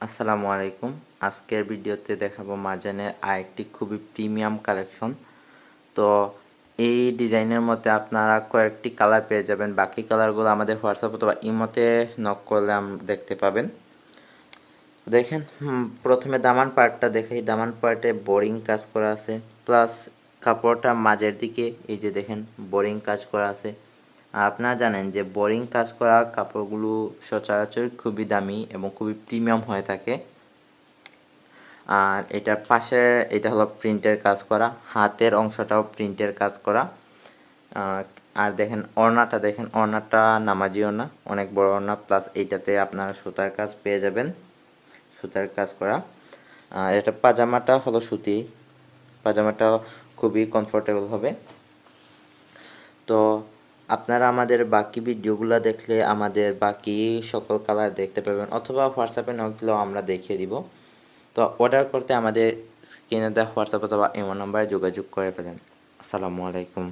আসসালামু আলাইকুম। আজকের ভিডিওতে দেখাবো মার্জানের আরেকটি খুবই প্রিমিয়াম কালেকশন। তো এই ডিজাইনের মধ্যে আপনারা কয়েকটি কালার পেয়ে যাবেন। বাকি কালারগুলো আমাদের হোয়াটসঅ্যাপ অথবা ইমোতে নক করলে দেখতে পাবেন। দেখেন, প্রথমে দামান পার্টটা দেখাই। দামান পার্টে বোরিং কাজ করা আছে, প্লাস কাপড়টা মাঝের দিকে এই যে দেখেন বোরিং কাজ করা আছে। আর আপনারা জানেন যে বোরিং কাজ করা কাপড়গুলো সচরাচর খুবই দামি এবং খুবই প্রিমিয়াম হয়ে থাকে। আর এটার পাশে এটা হলো প্রিন্টের কাজ করা, হাতের অংশটাও প্রিন্টের কাজ করা। আর দেখেন ওড়নাটা, দেখেন ওড়নাটা নামাজি ওড়না, অনেক বড় ওড়না, প্লাস এইটাতে আপনারা সুতার কাজ পেয়ে যাবেন, সুতার কাজ করা। আর এটা পাজামাটা হলো সুতি, পাজামাটা খুবই কমফোর্টেবল হবে। তো আপনারা আমাদের বাকি ভিডিওগুলো দেখলে আমাদের বাকি সকল কালার দেখতে পাবেন, অথবা হোয়াটসঅ্যাপে নক দিলেও আমরা দেখিয়ে দিব। তো অর্ডার করতে আমাদের স্ক্রিনে দেওয়া হোয়াটসঅ্যাপ অথবা ইমো নাম্বারে যোগাযোগ করে ফেলেন। আসসালামু আলাইকুম।